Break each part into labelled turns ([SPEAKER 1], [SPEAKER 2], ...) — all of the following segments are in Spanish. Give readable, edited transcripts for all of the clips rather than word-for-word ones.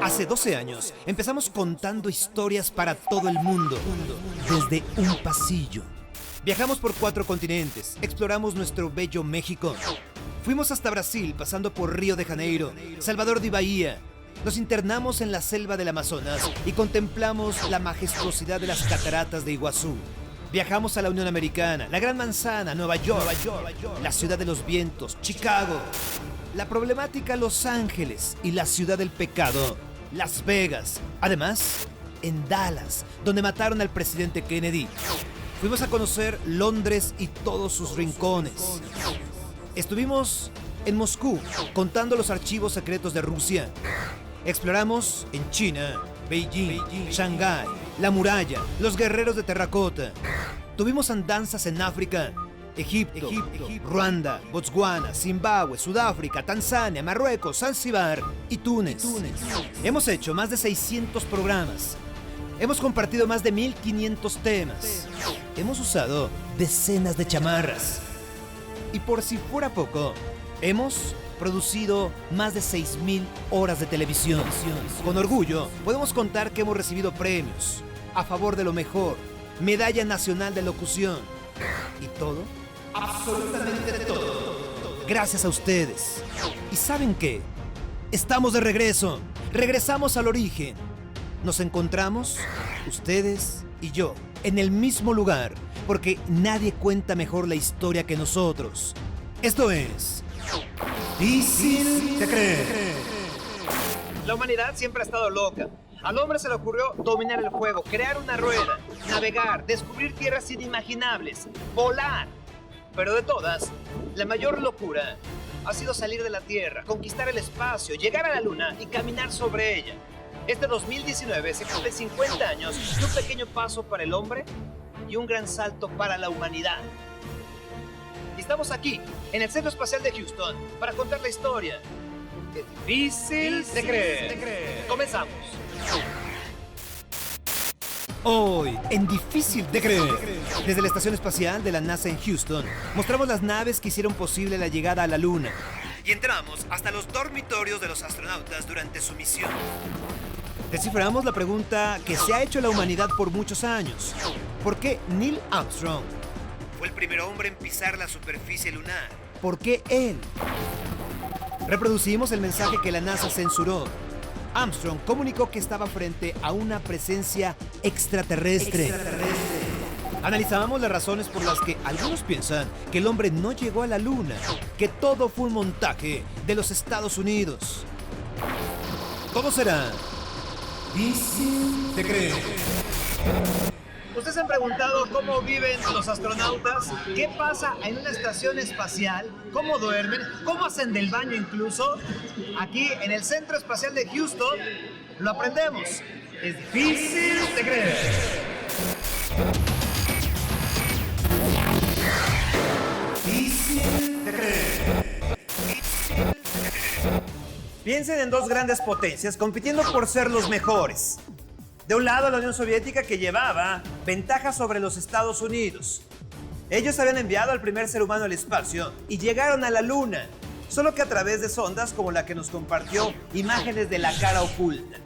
[SPEAKER 1] Hace 12 años empezamos contando historias para todo el mundo, desde un pasillo. Viajamos por 4 continentes, exploramos nuestro bello México. Fuimos hasta Brasil, pasando por Río de Janeiro, Salvador de Bahía. Nos internamos en la selva del Amazonas y contemplamos la majestuosidad de las cataratas de Iguazú. Viajamos a la Unión Americana, la Gran Manzana, Nueva York, la Ciudad de los Vientos, Chicago, la problemática Los Ángeles y la Ciudad del Pecado, Las Vegas. Además, en Dallas, donde mataron al presidente Kennedy. Fuimos a conocer Londres y todos sus rincones. Estuvimos en Moscú, contando los archivos secretos de Rusia. Exploramos en China, Beijing, Shanghái, la muralla, los guerreros de terracota. Tuvimos andanzas en África, Egipto, Ruanda, Botswana, Zimbabue, Sudáfrica, Tanzania, Marruecos, Zanzíbar y Túnez. Hemos hecho más de 600 programas. Hemos compartido más de 1500 temas. Hemos usado decenas de chamarras. Y por si fuera poco, hemos producido más de 6000 horas de televisión. Con orgullo, podemos contar que hemos recibido premios a favor de lo mejor, Medalla Nacional de Locución. ¿Y todo? Absolutamente todo. Gracias a ustedes. ¿Y saben qué? Estamos de regreso. Regresamos al origen. Nos encontramos, ustedes y yo, en el mismo lugar, porque nadie cuenta mejor la historia que nosotros. Esto es Difícil de Creer.
[SPEAKER 2] La humanidad siempre ha estado loca. Al hombre se le ocurrió dominar el fuego, crear una rueda, navegar, descubrir tierras inimaginables, volar. Pero de todas, la mayor locura ha sido salir de la Tierra, conquistar el espacio, llegar a la Luna y caminar sobre ella. Este 2019 se cumple 50 años de un pequeño paso para el hombre y un gran salto para la humanidad. Y estamos aquí, en el Centro Espacial de Houston, para contar la historia. Es difícil de creer. Comenzamos.
[SPEAKER 1] Hoy, en Difícil de Creer, desde la Estación Espacial de la NASA en Houston, mostramos las naves que hicieron posible la llegada a la Luna. Y entramos hasta los dormitorios de los astronautas durante su misión. Desciframos la pregunta que se ha hecho la humanidad por muchos años. ¿Por qué Neil Armstrong fue el primer hombre en pisar la superficie lunar? ¿Por qué él? Reproducimos el mensaje que la NASA censuró. Armstrong comunicó que estaba frente a una presencia extraterrestre. Analizábamos las razones por las que algunos piensan que el hombre no llegó a la Luna, que todo fue un montaje de los Estados Unidos. Todo será Difícil de Creer.
[SPEAKER 2] ¿Ustedes se han preguntado cómo viven los astronautas? ¿Qué pasa en una estación espacial? ¿Cómo duermen? ¿Cómo hacen del baño incluso? Aquí en el Centro Espacial de Houston lo aprendemos. Es difícil de creer.
[SPEAKER 1] Difícil de creer.
[SPEAKER 2] Piensen en dos grandes potencias compitiendo por ser los mejores. De un lado, la Unión Soviética, que llevaba ventaja sobre los Estados Unidos. Ellos habían enviado al primer ser humano al espacio y llegaron a la Luna, solo que a través de sondas como la que nos compartió imágenes de la cara oculta.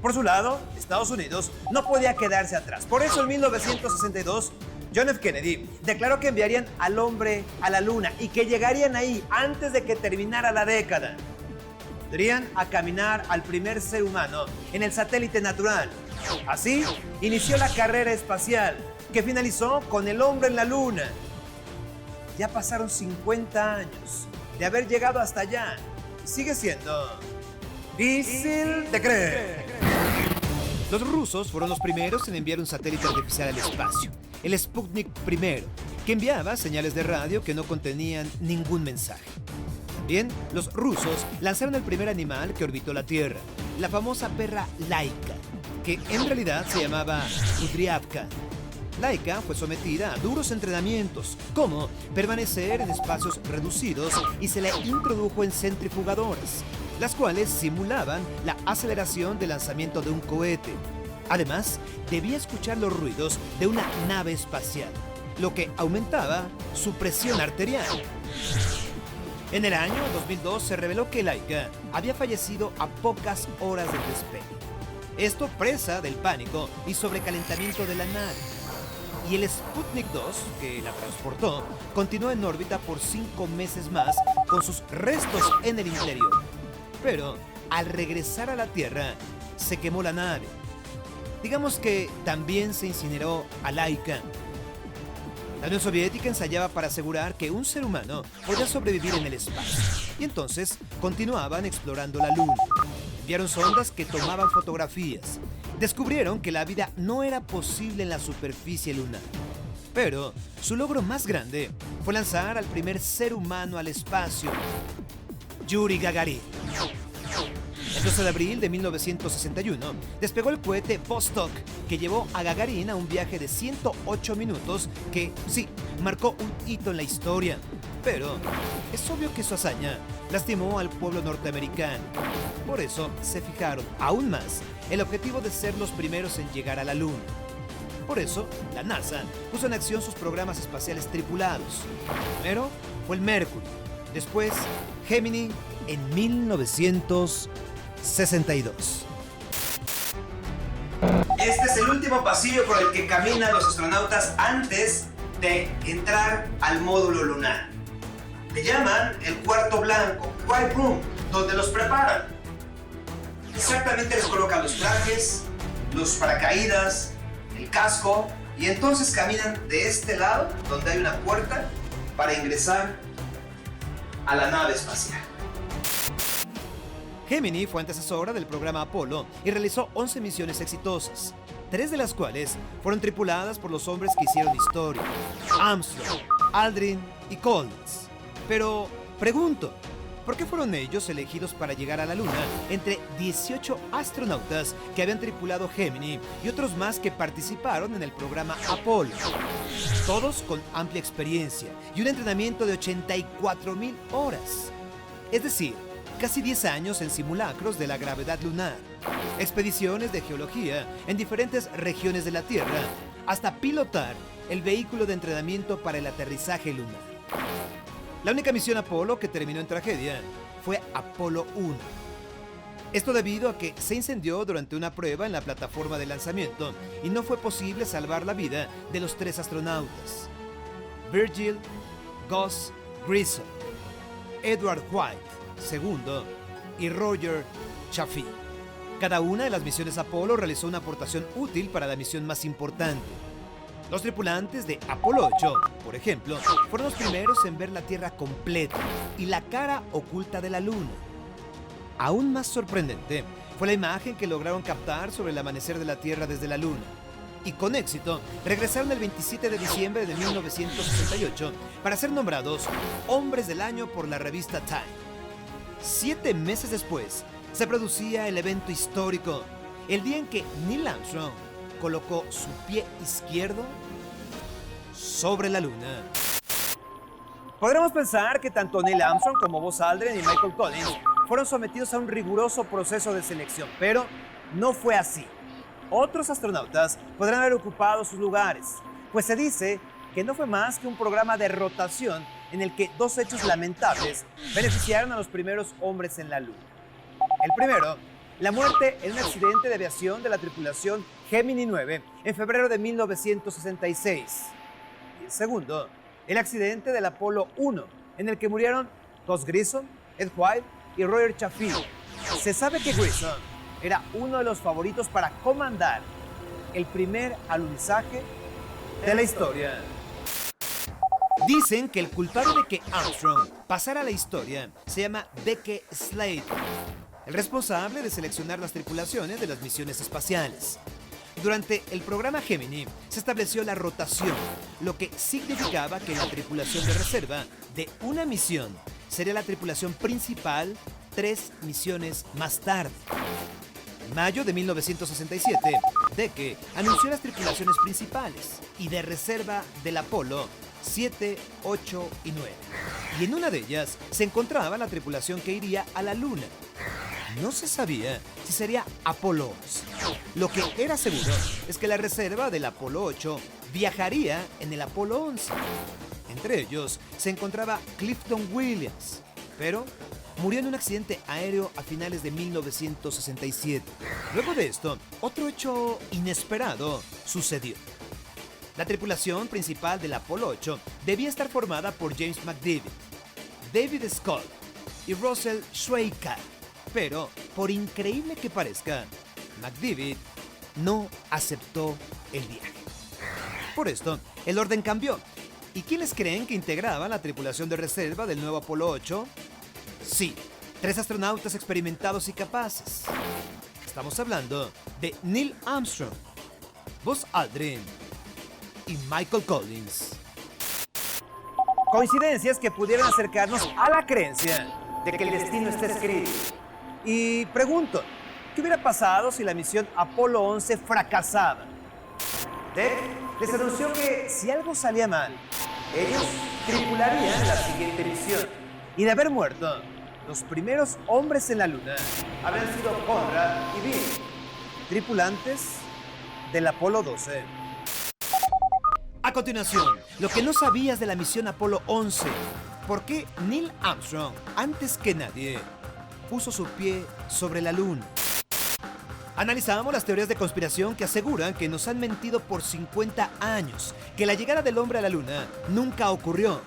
[SPEAKER 2] Por su lado, Estados Unidos no podía quedarse atrás. Por eso, en 1962, John F. Kennedy declaró que enviarían al hombre a la Luna y que llegarían ahí antes de que terminara la década. Podrían a caminar al primer ser humano en el satélite natural. Así inició la carrera espacial, que finalizó con el hombre en la Luna. Ya pasaron 50 años de haber llegado hasta allá. Y sigue siendo difícil de creer.
[SPEAKER 1] Los rusos fueron los primeros en enviar un satélite artificial al espacio, el Sputnik I, que enviaba señales de radio que no contenían ningún mensaje. También los rusos lanzaron el primer animal que orbitó la Tierra, la famosa perra Laika, que en realidad se llamaba Kudryavka. Laika fue sometida a duros entrenamientos, como permanecer en espacios reducidos, y se le introdujo en centrifugadoras, las cuales simulaban la aceleración de lanzamiento de un cohete. Además, debía escuchar los ruidos de una nave espacial, lo que aumentaba su presión arterial. En el año 2002 se reveló que Laika había fallecido a pocas horas del despegue. Esto presa del pánico y sobrecalentamiento de la nave. Y el Sputnik 2, que la transportó, continuó en órbita por 5 meses más con sus restos en el interior. Pero al regresar a la Tierra, se quemó la nave. Digamos que también se incineró a Laika. La Unión Soviética ensayaba para asegurar que un ser humano podía sobrevivir en el espacio. Y entonces continuaban explorando la Luna. Enviaron sondas que tomaban fotografías. Descubrieron que la vida no era posible en la superficie lunar. Pero su logro más grande fue lanzar al primer ser humano al espacio, Yuri Gagarin. El 12 de abril de 1961 despegó el cohete Vostok, que llevó a Gagarin a un viaje de 108 minutos que, sí, marcó un hito en la historia. Pero es obvio que su hazaña lastimó al pueblo norteamericano. Por eso se fijaron aún más el objetivo de ser los primeros en llegar a la Luna. Por eso, la NASA puso en acción sus programas espaciales tripulados. Primero fue el Mercury, después Gemini en 1962.
[SPEAKER 2] Este es el último pasillo por el que caminan los astronautas antes de entrar al módulo lunar. Le llaman el cuarto blanco, White Room, donde los preparan. Exactamente les colocan los trajes, los paracaídas, el casco, y entonces caminan de este lado, donde hay una puerta, para ingresar a la nave espacial.
[SPEAKER 1] Gemini fue antecesora del programa Apolo y realizó 11 misiones exitosas, 3 de las cuales fueron tripuladas por los hombres que hicieron historia: Armstrong, Aldrin y Collins. Pero pregunto, ¿por qué fueron ellos elegidos para llegar a la Luna entre 18 astronautas que habían tripulado Gemini y otros más que participaron en el programa Apolo? Todos con amplia experiencia y un entrenamiento de 84,000 horas. Es decir, casi 10 años en simulacros de la gravedad lunar, expediciones de geología en diferentes regiones de la Tierra, hasta pilotar el vehículo de entrenamiento para el aterrizaje lunar. La única misión Apolo que terminó en tragedia fue Apolo 1. Esto debido a que se incendió durante una prueba en la plataforma de lanzamiento y no fue posible salvar la vida de los 3 astronautas: Virgil, Gus Grissom, Edward White II y Roger Chaffee. Cada una de las misiones Apolo realizó una aportación útil para la misión más importante. Los tripulantes de Apolo 8, por ejemplo, fueron los primeros en ver la Tierra completa y la cara oculta de la Luna. Aún más sorprendente fue la imagen que lograron captar sobre el amanecer de la Tierra desde la Luna. Y con éxito, regresaron el 27 de diciembre de 1968 para ser nombrados Hombres del Año por la revista Time. 7 meses después, se producía el evento histórico, el día en que Neil Armstrong colocó su pie izquierdo sobre la Luna.
[SPEAKER 2] Podremos pensar que tanto Neil Armstrong como Buzz Aldrin y Michael Collins fueron sometidos a un riguroso proceso de selección, pero no fue así. Otros astronautas podrán haber ocupado sus lugares, pues se dice que no fue más que un programa de rotación en el que 2 hechos lamentables beneficiaron a los primeros hombres en la Luna. El primero, la muerte en un accidente de aviación de la tripulación Gemini 9 en febrero de 1966. Y el segundo, el accidente del Apolo 1, en el que murieron Gus Grissom, Ed White y Roger Chaffee. Se sabe que Grissom era uno de los favoritos para comandar el primer alunizaje de la historia.
[SPEAKER 1] Dicen que el culpable de que Armstrong pasara a la historia se llama Decke Slater, el responsable de seleccionar las tripulaciones de las misiones espaciales. Durante el programa Gemini se estableció la rotación, lo que significaba que la tripulación de reserva de una misión sería la tripulación principal 3 misiones más tarde. En mayo de 1967, Decke anunció las tripulaciones principales y de reserva del Apolo 7, 8 y 9. Y en una de ellas se encontraba la tripulación que iría a la Luna. No se sabía si sería Apolo 11. Lo que era seguro es que la reserva del Apolo 8 viajaría en el Apolo 11. Entre ellos se encontraba Clifton Williams, pero murió en un accidente aéreo a finales de 1967. Luego de esto, otro hecho inesperado sucedió. La tripulación principal del Apolo 8 debía estar formada por James McDivitt, David Scott y Russell Schweiker, pero por increíble que parezca, McDivitt no aceptó el viaje. Por esto, el orden cambió. ¿Y quiénes creen que integraban la tripulación de reserva del nuevo Apolo 8? Sí, 3 astronautas experimentados y capaces. Estamos hablando de Neil Armstrong, Buzz Aldrin y Michael Collins.
[SPEAKER 2] Coincidencias que pudieran acercarnos a la creencia de que el destino está escrito. Y pregunto, ¿qué hubiera pasado si la misión Apolo 11 fracasaba? Ted les anunció que si algo salía mal, ellos tripularían la siguiente misión. Y de haber muerto, los primeros hombres en la Luna habrían sido Conrad y Bill, tripulantes del Apolo 12.
[SPEAKER 1] A continuación, lo que no sabías de la misión Apolo 11. ¿Por qué Neil Armstrong, antes que nadie, puso su pie sobre la Luna? Analizamos las teorías de conspiración que aseguran que nos han mentido por 50 años, que la llegada del hombre a la Luna nunca ocurrió.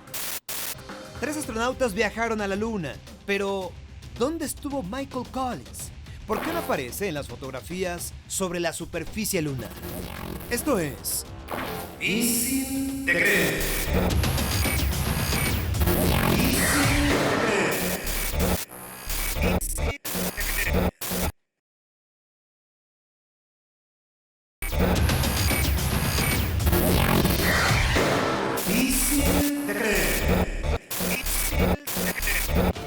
[SPEAKER 1] 3 astronautas viajaron a la Luna, pero ¿dónde estuvo Michael Collins? ¿Por qué no aparece en las fotografías sobre la superficie lunar? Esto es... Easy de creer.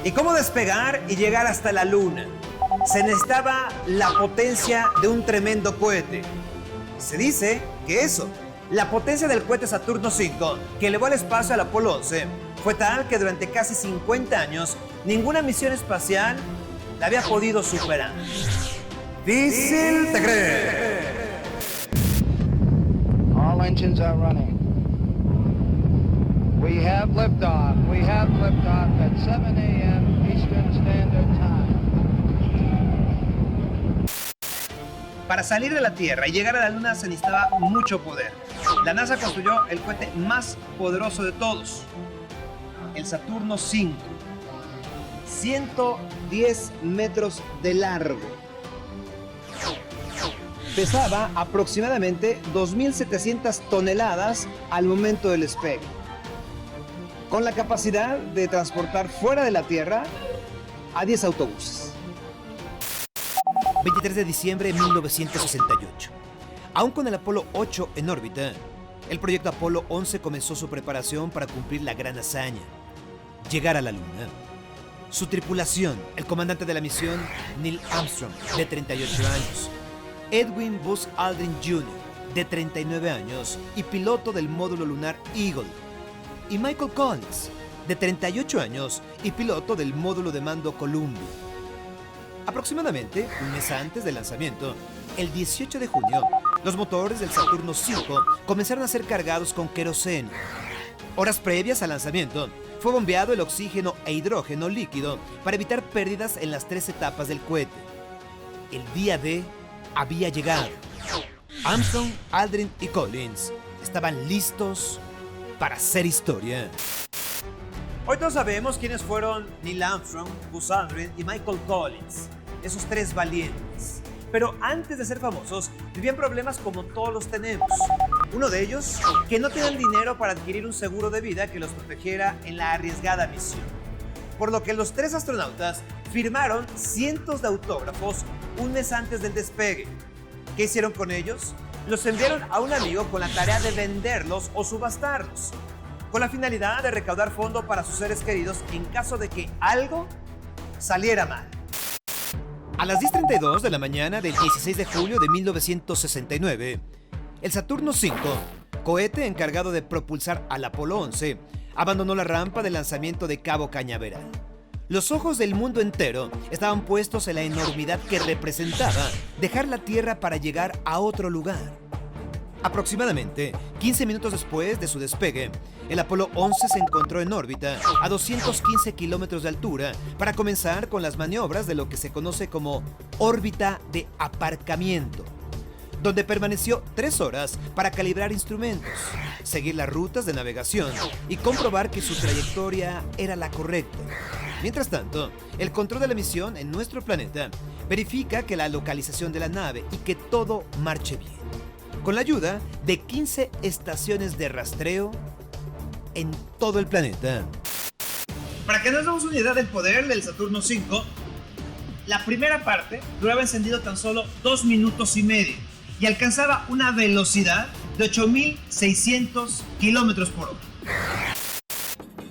[SPEAKER 2] ¿Y cómo despegar y llegar hasta la Luna? Se necesitaba la potencia de un tremendo cohete. Se dice que eso, la potencia del cohete Saturno V, que elevó al espacio al Apolo 11, fue tal que durante casi 50 años ninguna misión espacial la había podido superar. Difícil de creer.
[SPEAKER 3] All engines are running. We have liftoff. We have liftoff at 7 a.m. Eastern Standard Time.
[SPEAKER 2] Para salir de la Tierra y llegar a la Luna se necesitaba mucho poder. La NASA construyó el cohete más poderoso de todos, el Saturno V. 110 metros de largo. Pesaba aproximadamente 2.700 toneladas al momento del despegue, con la capacidad de transportar fuera de la Tierra a 10 autobuses.
[SPEAKER 1] 23 de diciembre de 1968. Aún con el Apolo 8 en órbita, el proyecto Apolo 11 comenzó su preparación para cumplir la gran hazaña: llegar a la Luna. Su tripulación, el comandante de la misión, Neil Armstrong, de 38 años, Edwin Buzz Aldrin Jr., de 39 años y piloto del módulo lunar Eagle, y Michael Collins, de 38 años y piloto del módulo de mando Columbia. Aproximadamente un mes antes del lanzamiento, el 18 de junio, los motores del Saturno V comenzaron a ser cargados con queroseno. Horas previas al lanzamiento, fue bombeado el oxígeno e hidrógeno líquido para evitar pérdidas en las 3 etapas del cohete. El día D había llegado. Armstrong, Aldrin y Collins estaban listos para hacer historia.
[SPEAKER 2] Hoy todos sabemos quiénes fueron Neil Armstrong, Buzz Aldrin y Michael Collins, esos 3 valientes. Pero antes de ser famosos, vivían problemas como todos los tenemos. Uno de ellos, que no tenían dinero para adquirir un seguro de vida que los protegiera en la arriesgada misión. Por lo que los 3 astronautas firmaron cientos de autógrafos un mes antes del despegue. ¿Qué hicieron con ellos? Los enviaron a un amigo con la tarea de venderlos o subastarlos, con la finalidad de recaudar fondos para sus seres queridos en caso de que algo saliera mal.
[SPEAKER 1] A las 10:32 de la mañana del 16 de julio de 1969, el Saturno V, cohete encargado de propulsar al Apolo 11, abandonó la rampa de lanzamiento de Cabo Cañaveral. Los ojos del mundo entero estaban puestos en la enormidad que representaba dejar la Tierra para llegar a otro lugar. Aproximadamente 15 minutos después de su despegue, el Apolo 11 se encontró en órbita a 215 kilómetros de altura para comenzar con las maniobras de lo que se conoce como órbita de aparcamiento, donde permaneció 3 horas para calibrar instrumentos, seguir las rutas de navegación y comprobar que su trayectoria era la correcta. Mientras tanto, el control de la misión en nuestro planeta verifica que la localización de la nave y que todo marche bien, con la ayuda de 15 estaciones de rastreo en todo el planeta.
[SPEAKER 2] Para que nos demos una idea del poder del Saturno V, la primera parte duraba encendido tan solo 2 minutos y medio y alcanzaba una velocidad de 8.600 kilómetros por hora.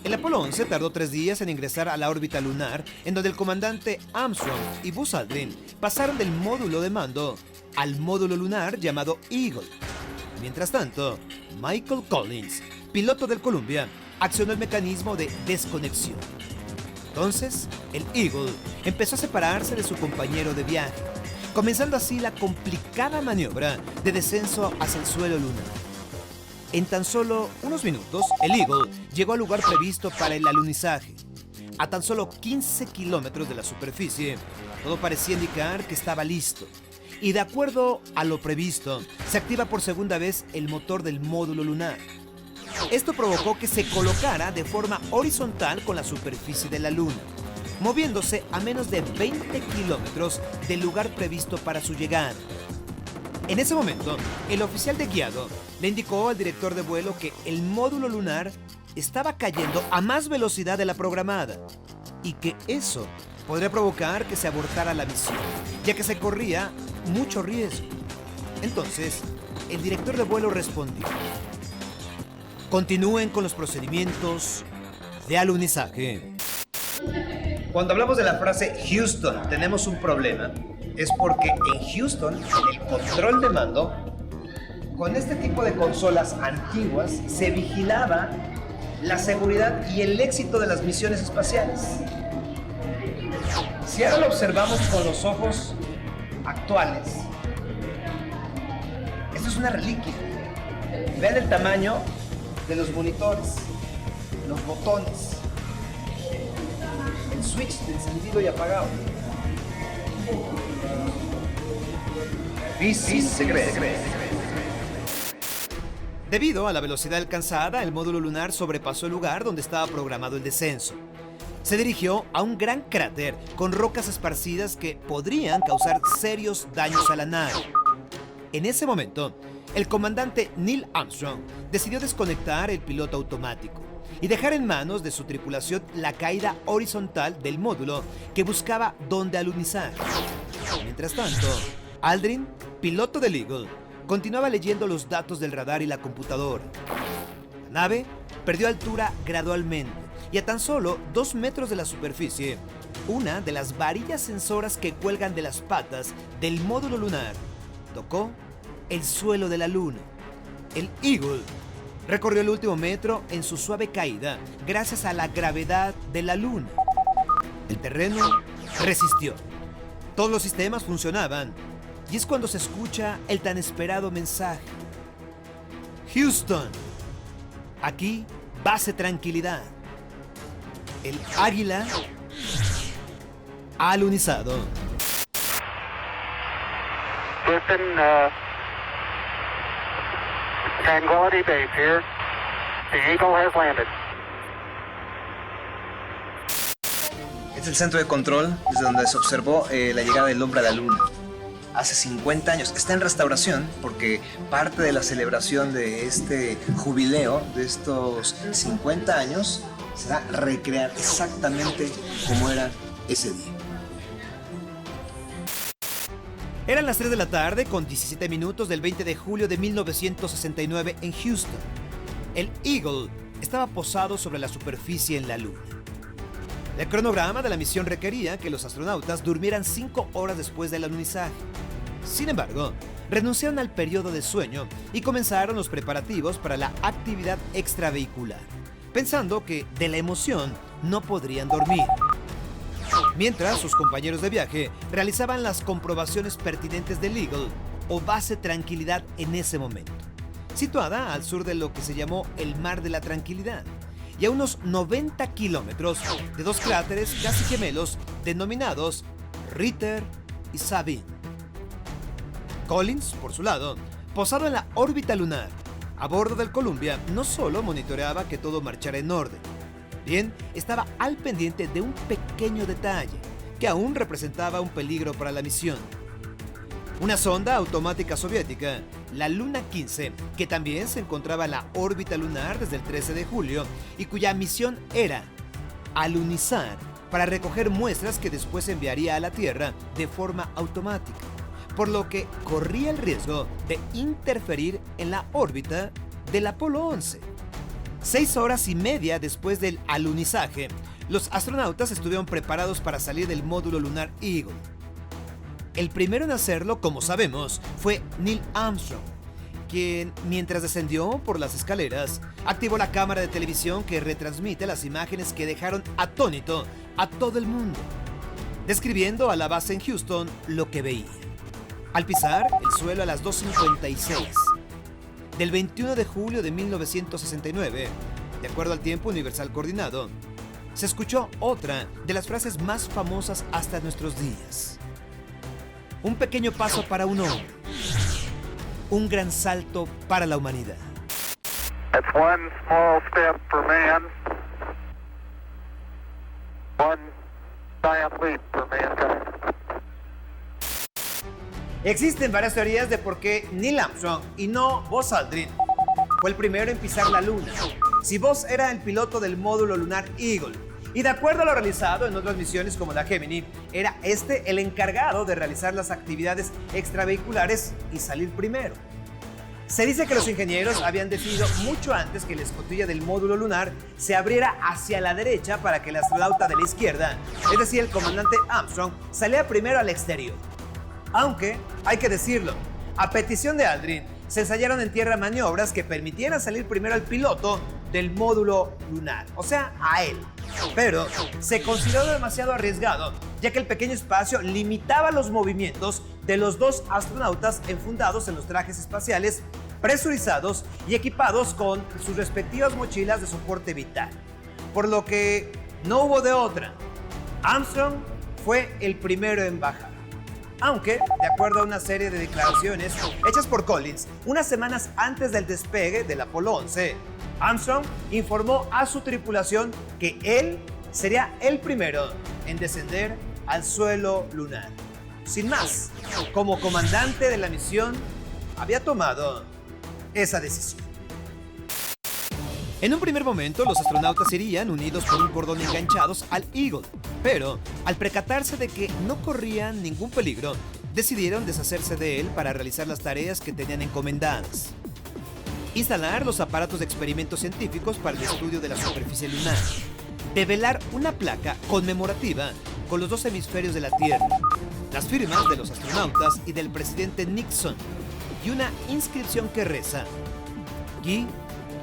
[SPEAKER 1] El Apolo 11 tardó 3 días en ingresar a la órbita lunar, en donde el comandante Armstrong y Buzz Aldrin pasaron del módulo de mando al módulo lunar llamado Eagle. Mientras tanto, Michael Collins, piloto del Columbia, accionó el mecanismo de desconexión. Entonces, el Eagle empezó a separarse de su compañero de viaje, comenzando así la complicada maniobra de descenso hacia el suelo lunar. En tan solo unos minutos, el Eagle llegó al lugar previsto para el alunizaje. A tan solo 15 kilómetros de la superficie, todo parecía indicar que estaba listo. Y de acuerdo a lo previsto, se activa por segunda vez el motor del módulo lunar. Esto provocó que se colocara de forma horizontal con la superficie de la Luna, moviéndose a menos de 20 kilómetros del lugar previsto para su llegada. En ese momento, el oficial de guiado le indicó al director de vuelo que el módulo lunar estaba cayendo a más velocidad de la programada y que eso podría provocar que se abortara la misión, ya que se corría mucho riesgo. Entonces, el director de vuelo respondió: continúen con los procedimientos de alunizaje.
[SPEAKER 2] Cuando hablamos de la frase Houston, tenemos un problema, es porque en Houston, en el control de mando, con este tipo de consolas antiguas, se vigilaba la seguridad y el éxito de las misiones espaciales. Si ahora lo observamos con los ojos actuales, esto es una reliquia. Vean el tamaño de los monitores, los botones, el switch de encendido y apagado. Sí, se cree.
[SPEAKER 1] Debido a la velocidad alcanzada, el módulo lunar sobrepasó el lugar donde estaba programado el descenso. Se dirigió a un gran cráter con rocas esparcidas que podrían causar serios daños a la nave. En ese momento, el comandante Neil Armstrong decidió desconectar el piloto automático y dejar en manos de su tripulación la caída horizontal del módulo que buscaba dónde alunizar. Mientras tanto, Aldrin, piloto del Eagle, continuaba leyendo los datos del radar y la computadora. La nave perdió altura gradualmente y a tan solo 2 metros de la superficie, una de las varillas sensoras que cuelgan de las patas del módulo lunar tocó el suelo de la Luna. El Eagle recorrió el último metro en su suave caída gracias a la gravedad de la Luna. El terreno resistió. Todos los sistemas funcionaban y es cuando se escucha el tan esperado mensaje: Houston, aquí base tranquilidad. El águila ha alunizado.
[SPEAKER 4] Houston, Tranquility Base here. The Eagle has landed.
[SPEAKER 2] Es el centro de control desde donde se observó la llegada del hombre a la Luna. Hace 50 años. Está en restauración porque parte de la celebración de este jubileo, de estos 50 años, será recrear exactamente como era ese día.
[SPEAKER 1] Eran las 3 de la tarde con 17 minutos del 20 de julio de 1969 en Houston. El Eagle estaba posado sobre la superficie en la Luna. El cronograma de la misión requería que los astronautas durmieran 5 horas después del alunizaje. Sin embargo, renunciaron al periodo de sueño y comenzaron los preparativos para la actividad extravehicular, pensando que de la emoción no podrían dormir. Mientras sus compañeros de viaje realizaban las comprobaciones pertinentes del Eagle o base tranquilidad en ese momento. situada al sur de lo que se llamó el Mar de la Tranquilidad, y a unos 90 kilómetros de dos cráteres casi gemelos denominados Ritter y Sabine. Collins, por su lado, posado en la órbita lunar, a bordo del Columbia, no solo monitoreaba que todo marchara en orden, bien estaba al pendiente de un pequeño detalle que aún representaba un peligro para la misión. Una sonda automática soviética, la Luna 15, que también se encontraba en la órbita lunar desde el 13 de julio y cuya misión era alunizar para recoger muestras que después enviaría a la Tierra de forma automática, por lo que corría el riesgo de interferir en la órbita del Apolo 11. 6 horas y media después del alunizaje, los astronautas estuvieron preparados para salir del módulo lunar Eagle. El primero en hacerlo, como sabemos, fue Neil Armstrong, quien, mientras descendió por las escaleras, activó la cámara de televisión que retransmite las imágenes que dejaron atónito a todo el mundo, describiendo a la base en Houston lo que veía. Al pisar el suelo a las 2:56 del 21 de julio de 1969, de acuerdo al tiempo universal coordinado, se escuchó otra de las frases más famosas hasta nuestros días. Un pequeño paso para un hombre, un gran salto para la humanidad.
[SPEAKER 4] That's one small step for man, one giant leap for mankind.
[SPEAKER 2] Existen varias teorías de por qué Neil Armstrong y no Buzz Aldrin fue el primero en pisar la Luna, si Buzz era el piloto del módulo lunar Eagle. Y de acuerdo a lo realizado en otras misiones como la Gemini, era este el encargado de realizar las actividades extravehiculares y salir primero. Se dice que los ingenieros habían decidido mucho antes que la escotilla del módulo lunar se abriera hacia la derecha para que el astronauta de la izquierda, es decir, el comandante Armstrong, saliera primero al exterior. Aunque, hay que decirlo, a petición de Aldrin, se ensayaron en tierra maniobras que permitieran salir primero al piloto del módulo lunar, o sea, a él. Pero se consideró demasiado arriesgado, ya que el pequeño espacio limitaba los movimientos de los dos astronautas enfundados en los trajes espaciales, presurizados y equipados con sus respectivas mochilas de soporte vital. Por lo que no hubo de otra. Armstrong fue el primero en bajar. Aunque, de acuerdo a una serie de declaraciones hechas por Collins unas semanas antes del despegue del Apolo 11, Armstrong informó a su tripulación que él sería el primero en descender al suelo lunar. Sin más, como comandante de la misión, había tomado esa decisión.
[SPEAKER 1] En un primer momento, los astronautas irían unidos por un cordón enganchados al Eagle, pero al percatarse de que no corrían ningún peligro, decidieron deshacerse de él para realizar las tareas que tenían encomendadas. Instalar los aparatos de experimentos científicos para el estudio de la superficie lunar, develar una placa conmemorativa con los dos hemisferios de la Tierra, las firmas de los astronautas y del presidente Nixon, y una inscripción que reza: Aquí,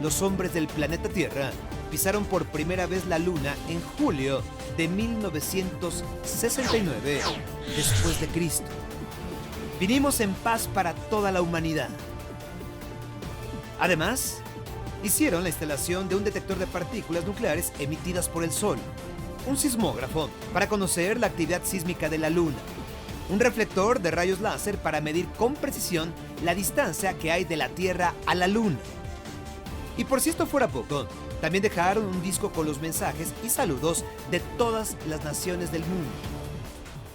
[SPEAKER 1] los hombres del planeta Tierra pisaron por primera vez la Luna en julio de 1969 después de Cristo. Vinimos en paz para toda la humanidad. Además, hicieron la instalación de un detector de partículas nucleares emitidas por el Sol, un sismógrafo para conocer la actividad sísmica de la Luna, un reflector de rayos láser para medir con precisión la distancia que hay de la Tierra a la Luna. Y por si esto fuera poco, también dejaron un disco con los mensajes y saludos de todas las naciones del mundo.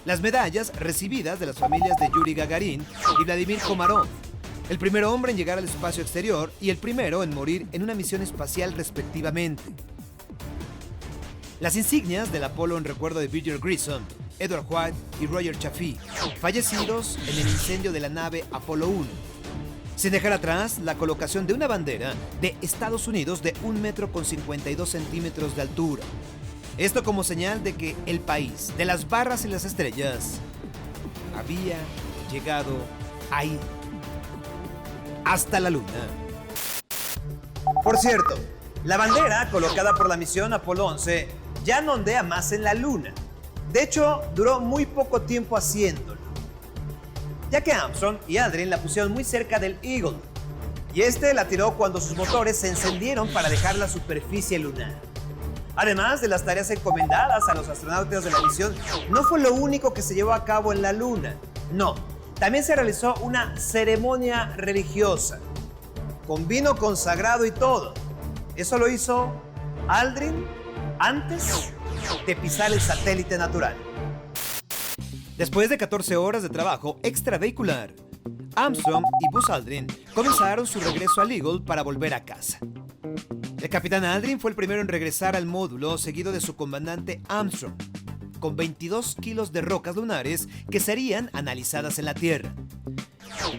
[SPEAKER 1] Las medallas recibidas de las familias de Yuri Gagarin y Vladimir Komarov, el primer hombre en llegar al espacio exterior y el primero en morir en una misión espacial respectivamente. Las insignias del Apolo en recuerdo de Birger Grissom, Edward White y Roger Chaffee, fallecidos en el incendio de la nave Apolo 1. Sin dejar atrás la colocación de una bandera de Estados Unidos de 1,52 metros de altura. Esto como señal de que el país de las barras y las estrellas había llegado ahí, hasta la Luna.
[SPEAKER 2] Por cierto, la bandera colocada por la misión Apolo 11 ya no ondea más en la Luna. De hecho, duró muy poco tiempo haciéndolo, ya que Armstrong y Aldrin la pusieron muy cerca del Eagle, y y este la tiró cuando sus motores se encendieron para dejar la superficie lunar. Además de las tareas encomendadas a los astronautas de la misión, no fue lo único que se llevó a cabo en la Luna. No, también se realizó una ceremonia religiosa, con vino consagrado y todo. Eso lo hizo Aldrin antes de pisar el satélite natural.
[SPEAKER 1] Después de 14 horas de trabajo extravehicular, Armstrong y Buzz Aldrin comenzaron su regreso al Eagle para volver a casa. El capitán Aldrin fue el primero en regresar al módulo, seguido de su comandante Armstrong, con 22 kilos de rocas lunares que serían analizadas en la Tierra.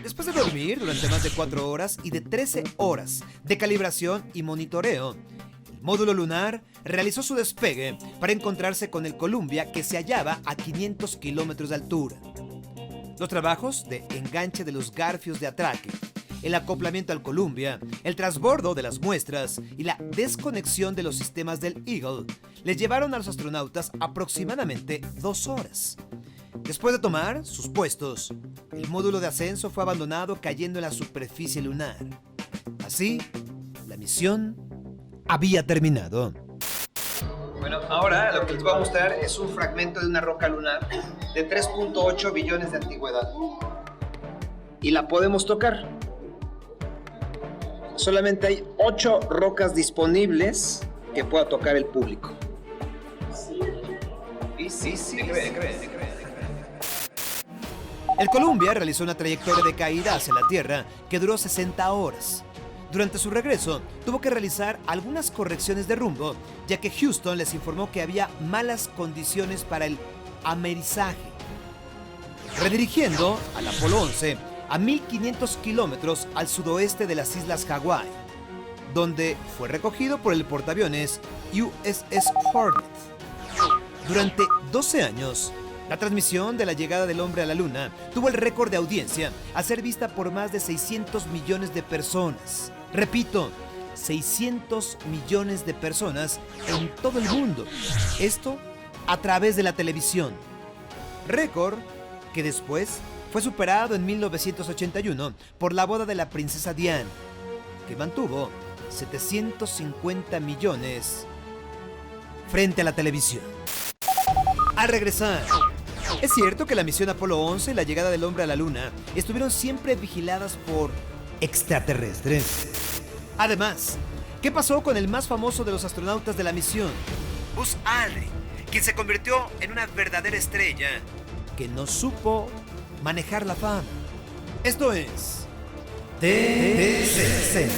[SPEAKER 1] Después de dormir durante más de 4 horas y de 13 horas de calibración y monitoreo, el módulo lunar realizó su despegue para encontrarse con el Columbia, que se hallaba a 500 kilómetros de altura. Los trabajos de enganche de los garfios de atraque, el acoplamiento al Columbia, el transbordo de las muestras y la desconexión de los sistemas del Eagle les llevaron a los astronautas aproximadamente 2 horas. Después de tomar sus puestos, el módulo de ascenso fue abandonado cayendo en la superficie lunar. Así, la misión había terminado.
[SPEAKER 2] Bueno, ahora lo que les voy a mostrar es un fragmento de una roca lunar de 3.8 billones de antigüedad. Y la podemos tocar. Solamente hay 8 rocas disponibles que pueda tocar el público. Sí.
[SPEAKER 1] El Columbia realizó una trayectoria de caída hacia la Tierra que duró 60 horas. Durante su regreso, tuvo que realizar algunas correcciones de rumbo, ya que Houston les informó que había malas condiciones para el amerizaje, redirigiendo al Apolo 11 a 1500 kilómetros al sudoeste de las Islas Hawái, donde fue recogido por el portaaviones USS Hornet. Durante 12 años, la transmisión de la llegada del hombre a la Luna tuvo el récord de audiencia a ser vista por más de 600 millones de personas. Repito, 600 millones de personas en todo el mundo. Esto a través de la televisión. Récord que después fue superado en 1981 por la boda de la princesa Diana, que mantuvo 750 millones frente a la televisión. Al regresar, es cierto que la misión Apolo 11 y la llegada del hombre a la Luna estuvieron siempre vigiladas por extraterrestres. Además, ¿qué pasó con el más famoso de los astronautas de la misión? Buzz Aldrin, quien se convirtió en una verdadera estrella que no supo manejar la fama. Esto es TDC.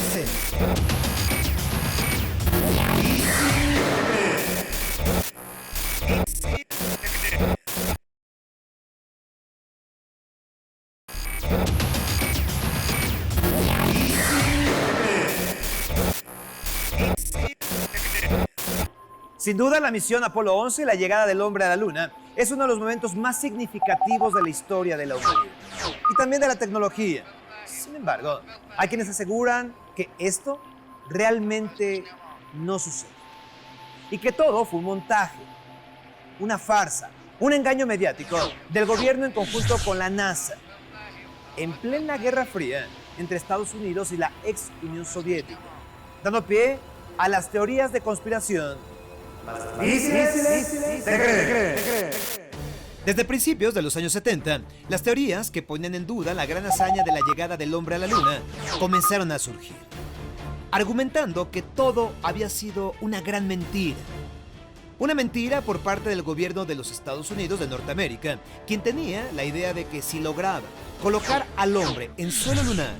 [SPEAKER 2] Sin duda, la misión Apolo 11 y la llegada del hombre a la Luna es uno de los momentos más significativos de la historia de la humanidad y también de la tecnología. Sin embargo, hay quienes aseguran que esto realmente no sucede y que todo fue un montaje, una farsa, un engaño mediático del gobierno en conjunto con la NASA, en plena Guerra Fría entre Estados Unidos y la ex Unión Soviética, dando pie a las teorías de conspiración más difíciles de creer.
[SPEAKER 1] Desde principios de los años 70, las teorías que ponían en duda la gran hazaña de la llegada del hombre a la Luna comenzaron a surgir, argumentando que todo había sido una gran mentira. Una mentira por parte del gobierno de los Estados Unidos de Norteamérica, quien tenía la idea de que si lograba colocar al hombre en suelo lunar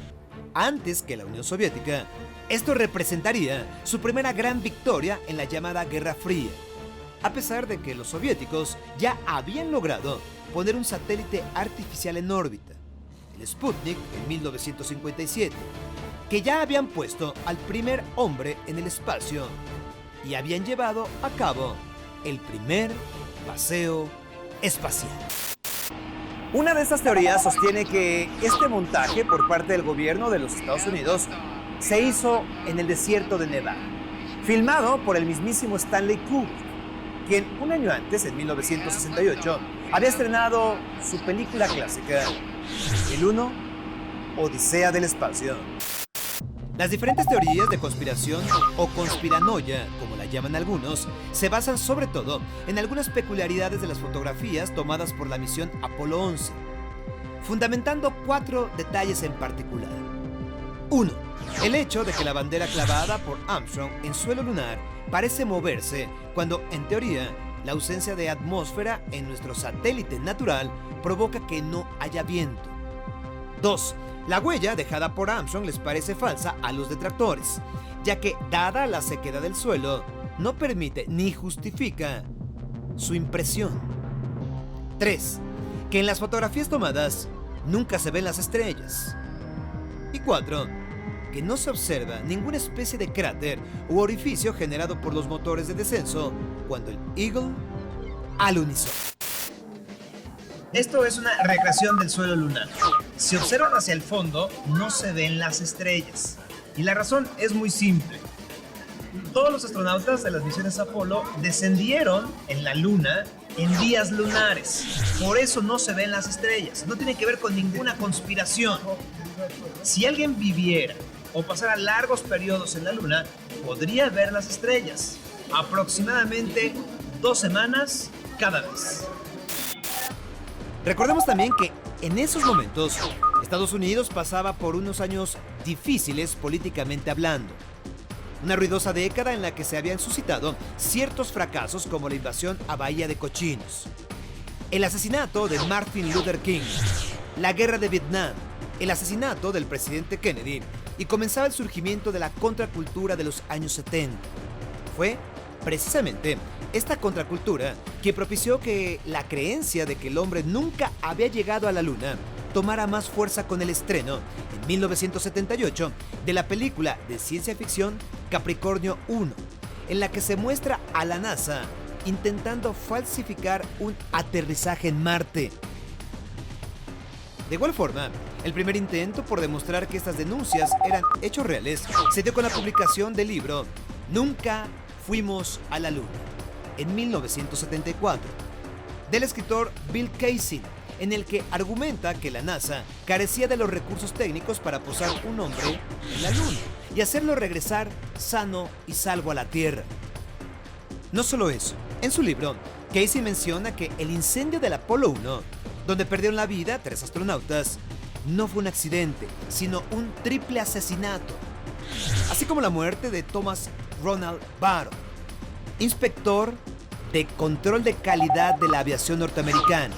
[SPEAKER 1] antes que la Unión Soviética, esto representaría su primera gran victoria en la llamada Guerra Fría, a pesar de que los soviéticos ya habían logrado poner un satélite artificial en órbita, el Sputnik, en 1957, que ya habían puesto al primer hombre en el espacio y habían llevado a cabo el primer paseo espacial.
[SPEAKER 2] Una de estas teorías sostiene que este montaje por parte del gobierno de los Estados Unidos se hizo en el desierto de Nevada, filmado por el mismísimo Stanley Kubrick, quien un año antes, en 1968, había estrenado su película clásica, El 1, Odisea del Espacio.
[SPEAKER 1] Las diferentes teorías de conspiración o conspiranoia, como la llaman algunos, se basan sobre todo en algunas peculiaridades de las fotografías tomadas por la misión Apolo 11, fundamentando 4 detalles en particular. 1. El hecho de que la bandera clavada por Armstrong en suelo lunar parece moverse cuando, en teoría, la ausencia de atmósfera en nuestro satélite natural provoca que no haya viento. 2. La huella dejada por Armstrong les parece falsa a los detractores, ya que, dada la sequedad del suelo, no permite ni justifica su impresión. 3. Que en las fotografías tomadas nunca se ven las estrellas. Y 4. Que no se observa ninguna especie de cráter u orificio generado por los motores de descenso cuando el Eagle alunizó.
[SPEAKER 2] Esto es una recreación del suelo lunar. Si observan hacia el fondo, no se ven las estrellas. Y la razón es muy simple. Todos los astronautas de las misiones Apolo descendieron en la Luna en días lunares. Por eso no se ven las estrellas. No tiene que ver con ninguna conspiración. Si alguien viviera o pasara largos periodos en la Luna, podría ver las estrellas. Aproximadamente 2 semanas cada vez.
[SPEAKER 1] Recordemos también que en esos momentos Estados Unidos pasaba por unos años difíciles políticamente hablando. Una ruidosa década en la que se habían suscitado ciertos fracasos como la invasión a Bahía de Cochinos, el asesinato de Martin Luther King, la guerra de Vietnam, el asesinato del presidente Kennedy y comenzaba el surgimiento de la contracultura de los años 70. Fue precisamente esta contracultura que propició que la creencia de que el hombre nunca había llegado a la luna tomara más fuerza con el estreno, en 1978, de la película de ciencia ficción Capricornio 1, en la que se muestra a la NASA intentando falsificar un aterrizaje en Marte. De igual forma, el primer intento por demostrar que estas denuncias eran hechos reales se dio con la publicación del libro Nunca fuimos a la Luna, en 1974, del escritor Bill Kaysing, en el que argumenta que la NASA carecía de los recursos técnicos para posar un hombre en la Luna y hacerlo regresar sano y salvo a la Tierra. No solo eso, en su libro, Kaysing menciona que el incendio del Apolo 1, donde perdieron la vida 3 astronautas, no fue un accidente, sino un triple asesinato, así como la muerte de Thomas Ronald Barrow, inspector de control de calidad de la aviación norteamericana,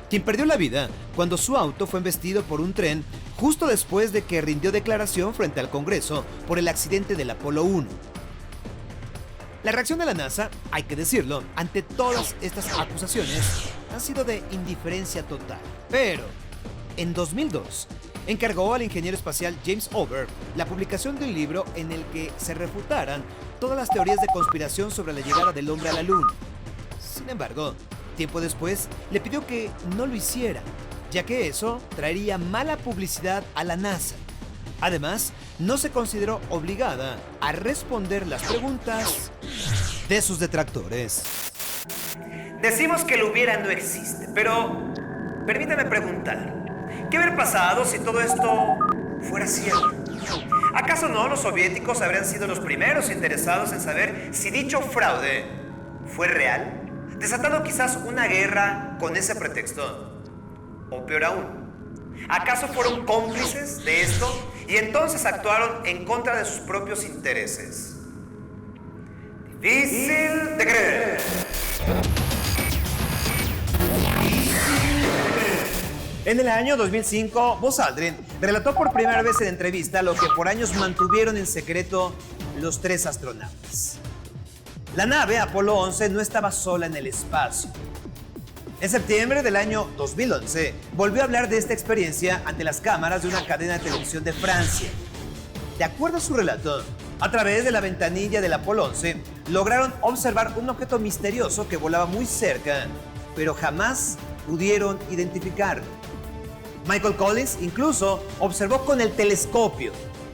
[SPEAKER 1] quien perdió la vida cuando su auto fue embestido por un tren justo después de que rindió declaración frente al Congreso por el accidente del Apolo 1. La reacción de la NASA, hay que decirlo, ante todas estas acusaciones ha sido de indiferencia total. Pero, en 2002, encargó al ingeniero espacial James Over la publicación de un libro en el que se refutaran todas las teorías de conspiración sobre la llegada del hombre a la Luna. Sin embargo, tiempo después le pidió que no lo hiciera, ya que eso traería mala publicidad a la NASA. Además, no se consideró obligada a responder las preguntas de sus detractores.
[SPEAKER 2] Decimos que el hubiera no existe, pero permítame preguntar, ¿qué habría pasado si todo esto fuera cierto? ¿Acaso no los soviéticos habrían sido los primeros interesados en saber si dicho fraude fue real? Desatando quizás una guerra con ese pretexto. O peor aún, ¿acaso fueron cómplices de esto y entonces actuaron en contra de sus propios intereses? Difícil de creer. En el año 2005, Buzz Aldrin relató por primera vez en entrevista lo que por años mantuvieron en secreto los 3 astronautas. La nave Apolo 11 no estaba sola en el espacio. En septiembre del año 2011, volvió a hablar de esta experiencia ante las cámaras de una cadena de televisión de Francia. De acuerdo a su relato, a través de la ventanilla del Apolo 11, lograron observar un objeto misterioso que volaba muy cerca, pero jamás pudieron identificarlo. Michael Collins incluso observó con el telescopio,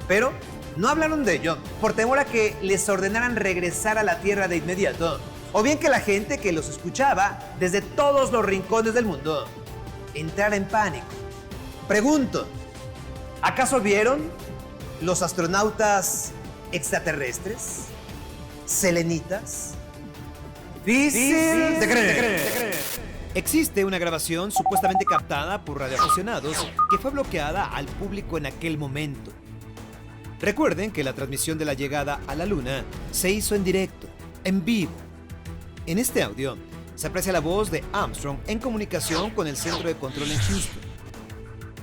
[SPEAKER 2] pero no hablaron de ello por temor a que les ordenaran regresar a la Tierra de inmediato, o bien que la gente que los escuchaba desde todos los rincones del mundo entrara en pánico. Pregunto, ¿acaso vieron ¿Los astronautas extraterrestres? ¿Selenitas? Difícil de creer.
[SPEAKER 1] Existe una grabación supuestamente captada por radioaficionados que fue bloqueada al público en aquel momento. Recuerden que la transmisión de la llegada a la Luna se hizo en directo, en vivo. En este audio se aprecia la voz de Armstrong en comunicación con el centro de control en Houston.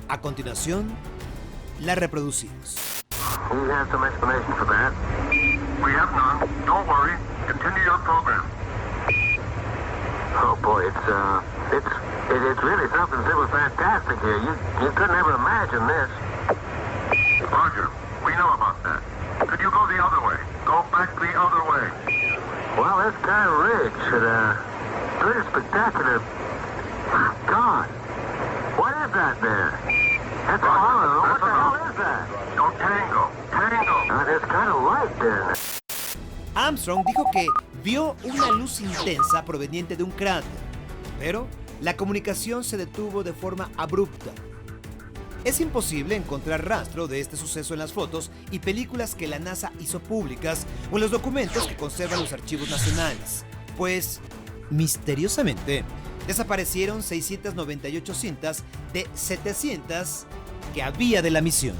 [SPEAKER 1] A continuación, la reproducimos.
[SPEAKER 4] We have some explanation for that. We have none. Don't worry. Continue your program. Oh boy, it's really something super fantastic here. You couldn't ever imagine this. Roger, we know about that. Could you go the other way? Go back the other way. Well, this kind of ridge pretty spectacular. God, what is that there? That's a hollow. What the hell is that? No, tango. There's kind of light there.
[SPEAKER 1] Armstrong dijo que vio una luz intensa proveniente de un cráter, pero la comunicación se detuvo de forma abrupta. Es imposible encontrar rastro de este suceso en las fotos y películas que la NASA hizo públicas o en los documentos que conservan los archivos nacionales, pues, misteriosamente, desaparecieron 698 cintas de 700 que había de la misión.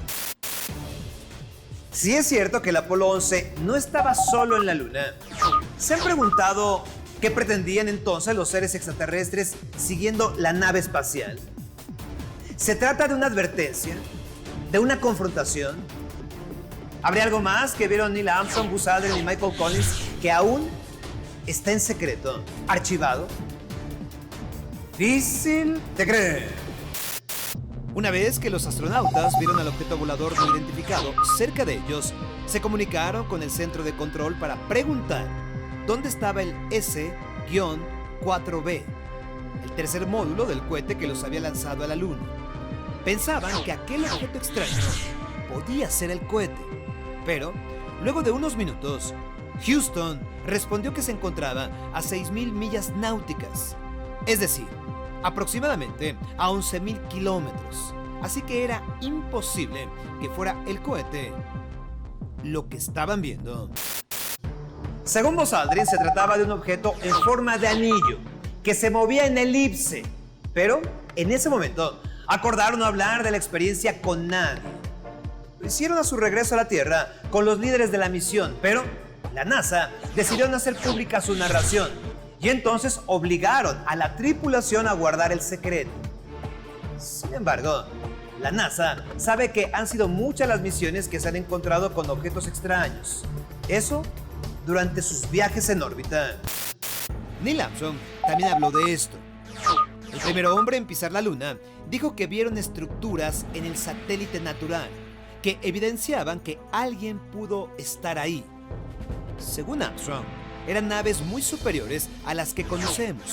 [SPEAKER 2] Sí es cierto que el Apolo 11 no estaba solo en la Luna. ¿Se han preguntado qué pretendían entonces los seres extraterrestres siguiendo la nave espacial? ¿Se trata de una advertencia? ¿De una confrontación? ¿Habría algo más que vieron Neil Armstrong, Buzz Aldrin y Michael Collins que aún está en secreto, archivado? Difícil de creer.
[SPEAKER 1] Una vez que los astronautas vieron al objeto volador no identificado cerca de ellos, se comunicaron con el centro de control para preguntar dónde estaba el S-4B, el tercer módulo del cohete que los había lanzado a la Luna. Pensaban que aquel objeto extraño podía ser el cohete, pero luego de unos minutos, Houston respondió que se encontraba a 6.000 millas náuticas, es decir, aproximadamente a 11.000 kilómetros. Así que era imposible que fuera el cohete lo que estaban viendo.
[SPEAKER 2] Según Buzz Aldrin, se trataba de un objeto en forma de anillo que se movía en elipse. Pero en ese momento acordaron no hablar de la experiencia con nadie. Lo hicieron a su regreso a la Tierra con los líderes de la misión, pero la NASA decidió no hacer pública su narración. Y entonces obligaron a la tripulación a guardar el secreto. Sin embargo, la NASA sabe que han sido muchas las misiones que se han encontrado con objetos extraños. Eso durante sus viajes en órbita.
[SPEAKER 1] Neil Armstrong también habló de esto. El primer hombre en pisar la Luna dijo que vieron estructuras en el satélite natural que evidenciaban que alguien pudo estar ahí. Según Armstrong, eran naves muy superiores a las que conocemos,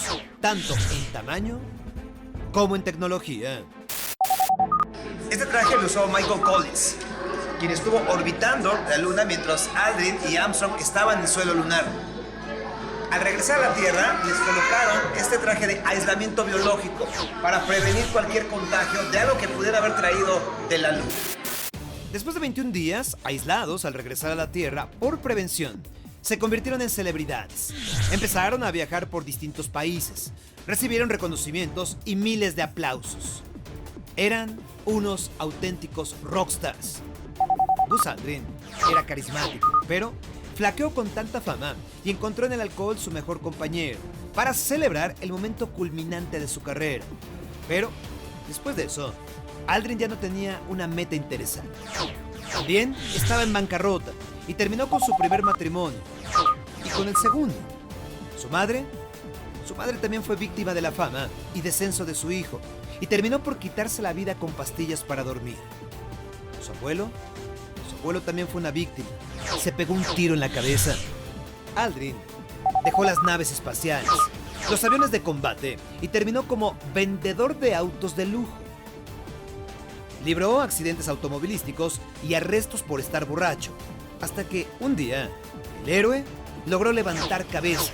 [SPEAKER 1] tanto en tamaño como en tecnología.
[SPEAKER 2] Este traje lo usó Michael Collins, quien estuvo orbitando la Luna mientras Aldrin y Armstrong estaban en el suelo lunar. Al regresar a la Tierra, les colocaron este traje de aislamiento biológico para prevenir cualquier contagio de algo que pudiera haber traído de la Luna.
[SPEAKER 1] Después de 21 días, aislados al regresar a la Tierra por prevención, se convirtieron en celebridades. Empezaron a viajar por distintos países, recibieron reconocimientos y miles de aplausos. Eran unos auténticos rockstars. Buzz Aldrin era carismático, pero flaqueó con tanta fama y encontró en el alcohol su mejor compañero para celebrar el momento culminante de su carrera. Pero, después de eso, Aldrin ya no tenía una meta interesante. También estaba en bancarrota y terminó con su primer matrimonio y con el segundo. Su madre también fue víctima de la fama y descenso de su hijo y terminó por quitarse la vida con pastillas para dormir. Su abuelo también fue una víctima. Se pegó un tiro en la cabeza. Aldrin dejó las naves espaciales, los aviones de combate y terminó como vendedor de autos de lujo. Libró accidentes automovilísticos y arrestos por estar borracho, hasta que un día el héroe logró levantar cabeza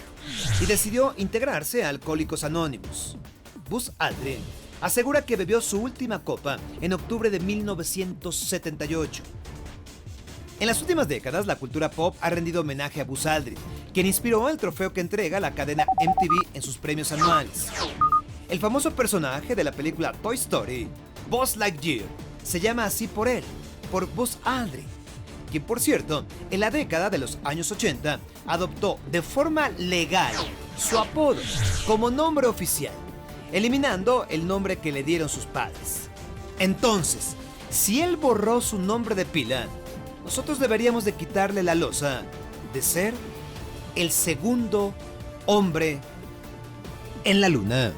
[SPEAKER 1] y decidió integrarse a Alcohólicos Anónimos. Buzz Aldrin asegura que bebió su última copa en octubre de 1978. En las últimas décadas, la cultura pop ha rendido homenaje a Buzz Aldrin, quien inspiró el trofeo que entrega la cadena MTV en sus premios anuales. El famoso personaje de la película Toy Story, Buzz Lightyear, se llama así por él, por Buzz Aldrin, quien por cierto, en la década de los años 80, adoptó de forma legal su apodo como nombre oficial, eliminando el nombre que le dieron sus padres. Entonces, si él borró su nombre de pila, nosotros deberíamos de quitarle la losa de ser el segundo hombre en la luna.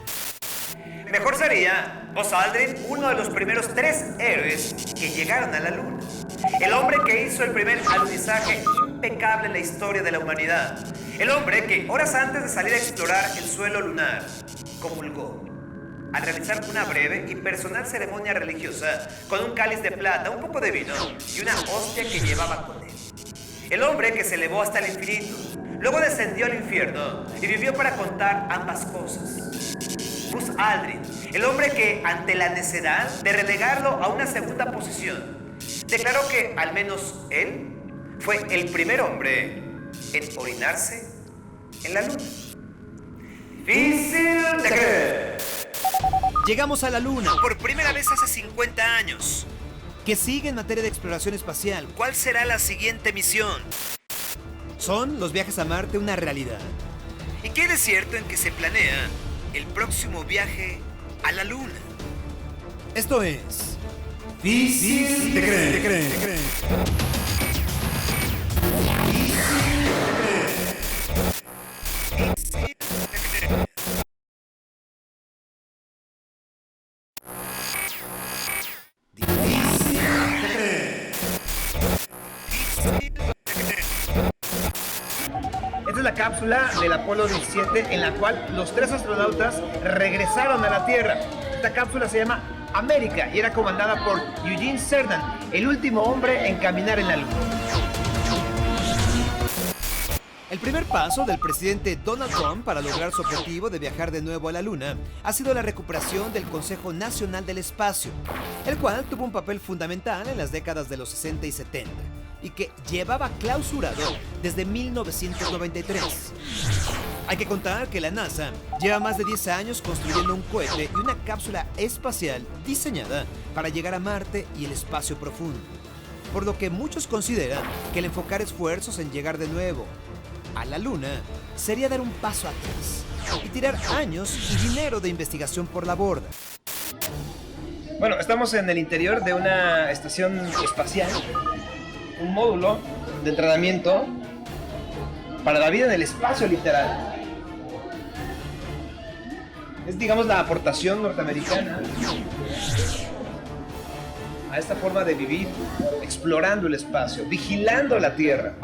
[SPEAKER 2] Mejor sería Buzz Aldrin, uno de los primeros 3 héroes que llegaron a la luna. El hombre que hizo el primer alunizaje impecable en la historia de la humanidad. El hombre que horas antes de salir a explorar el suelo lunar, comulgó al realizar una breve y personal ceremonia religiosa con un cáliz de plata, un poco de vino y una hostia que llevaba con él. El hombre que se elevó hasta el infinito, luego descendió al infierno y vivió para contar ambas cosas. Buzz Aldrin, el hombre que, ante la necedad de relegarlo a una segunda posición, declaró que al menos él fue el primer hombre en orinarse en la luna. Difícil de creer.
[SPEAKER 1] Llegamos a la luna por primera vez hace 50 años. ¿Qué sigue en materia de exploración espacial? ¿Cuál será la siguiente misión? ¿Son los viajes a Marte una realidad? ¿Y qué de cierto en que se planea el próximo viaje a la luna? Esto es Difícil de creer.
[SPEAKER 2] Esta es la cápsula del Apolo 17 en la cual los 3 astronautas regresaron a la Tierra. Esta cápsula se llama América y era comandada por Eugene Cernan, el último hombre en caminar en la Luna.
[SPEAKER 1] El primer paso del presidente Donald Trump para lograr su objetivo de viajar de nuevo a la Luna ha sido la recuperación del Consejo Nacional del Espacio, el cual tuvo un papel fundamental en las décadas de los 60 y 70 y que llevaba clausurado desde 1993. Hay que contar que la NASA lleva más de 10 años construyendo un cohete y una cápsula espacial diseñada para llegar a Marte y el espacio profundo, por lo que muchos consideran que el enfocar esfuerzos en llegar de nuevo a la Luna sería dar un paso atrás y tirar años y dinero de investigación por la borda.
[SPEAKER 2] Bueno, estamos en el interior de una estación espacial, un módulo de entrenamiento para la vida en el espacio literal. Es, digamos, la aportación norteamericana a esta forma de vivir, explorando el espacio, vigilando la Tierra.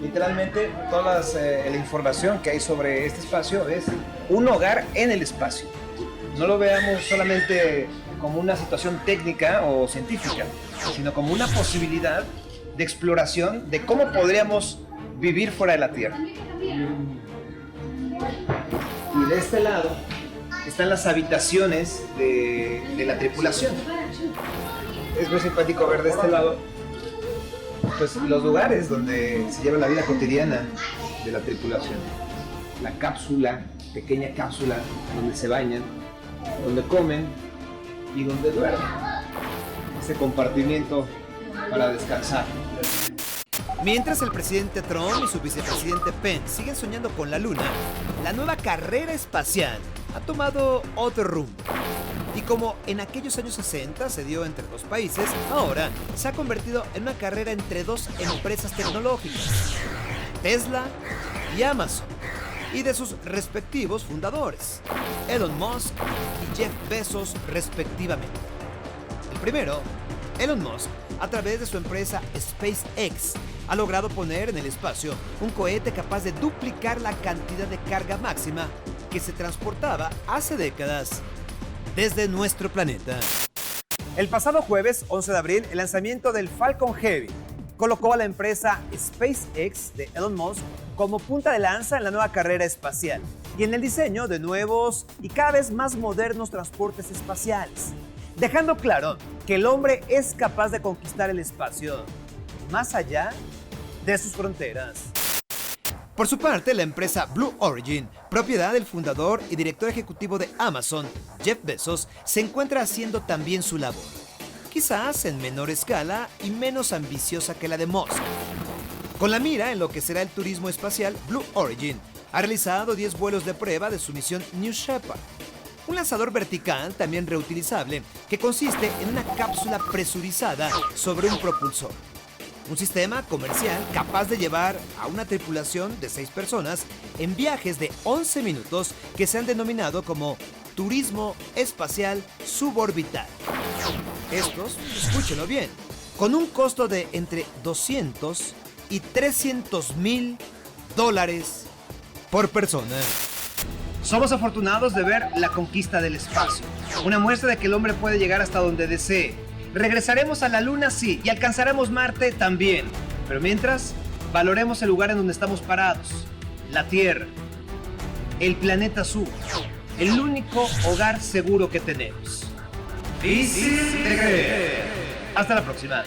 [SPEAKER 2] Literalmente, toda la información que hay sobre este espacio es un hogar en el espacio. No lo veamos solamente como una situación técnica o científica, sino como una posibilidad de exploración de cómo podríamos vivir fuera de la Tierra. Y de este lado están las habitaciones de la tripulación. Es muy simpático ver de este lado pues los lugares donde se lleva la vida cotidiana de la tripulación. La cápsula, pequeña cápsula donde se bañan, donde comen y donde duermen. Ese compartimiento para descansar.
[SPEAKER 1] Mientras el presidente Trump y su vicepresidente Pence siguen soñando con la Luna, la nueva carrera espacial ha tomado otro rumbo. Y como en aquellos años 60 se dio entre 2 países, ahora se ha convertido en una carrera entre 2 empresas tecnológicas, Tesla y Amazon, y de sus respectivos fundadores, Elon Musk y Jeff Bezos respectivamente. El primero, Elon Musk, a través de su empresa SpaceX, ha logrado poner en el espacio un cohete capaz de duplicar la cantidad de carga máxima que se transportaba hace décadas desde nuestro planeta.
[SPEAKER 2] El pasado jueves, 11 de abril, el lanzamiento del Falcon Heavy colocó a la empresa SpaceX de Elon Musk como punta de lanza en la nueva carrera espacial y en el diseño de nuevos y cada vez más modernos transportes espaciales. dejando claro que el hombre es capaz de conquistar el espacio más allá de sus fronteras.
[SPEAKER 1] Por su parte, la empresa Blue Origin, propiedad del fundador y director ejecutivo de Amazon, Jeff Bezos, se encuentra haciendo también su labor, quizás en menor escala y menos ambiciosa que la de Musk. Con la mira en lo que será el turismo espacial, Blue Origin ha realizado 10 vuelos de prueba de su misión New Shepard, un lanzador vertical también reutilizable que consiste en una cápsula presurizada sobre un propulsor. Un sistema comercial capaz de llevar a una tripulación de 6 personas en viajes de 11 minutos que se han denominado como turismo espacial suborbital. Estos, escúchenlo bien, con un costo de entre 200 y 300 mil dólares por persona.
[SPEAKER 2] Somos afortunados de ver la conquista del espacio, una muestra de que el hombre puede llegar hasta donde desee. Regresaremos a la Luna, sí, y alcanzaremos Marte también. Pero mientras, valoremos el lugar en donde estamos parados, la Tierra, el planeta azul, el único hogar seguro que tenemos. Difícil de creer. Hasta la próxima.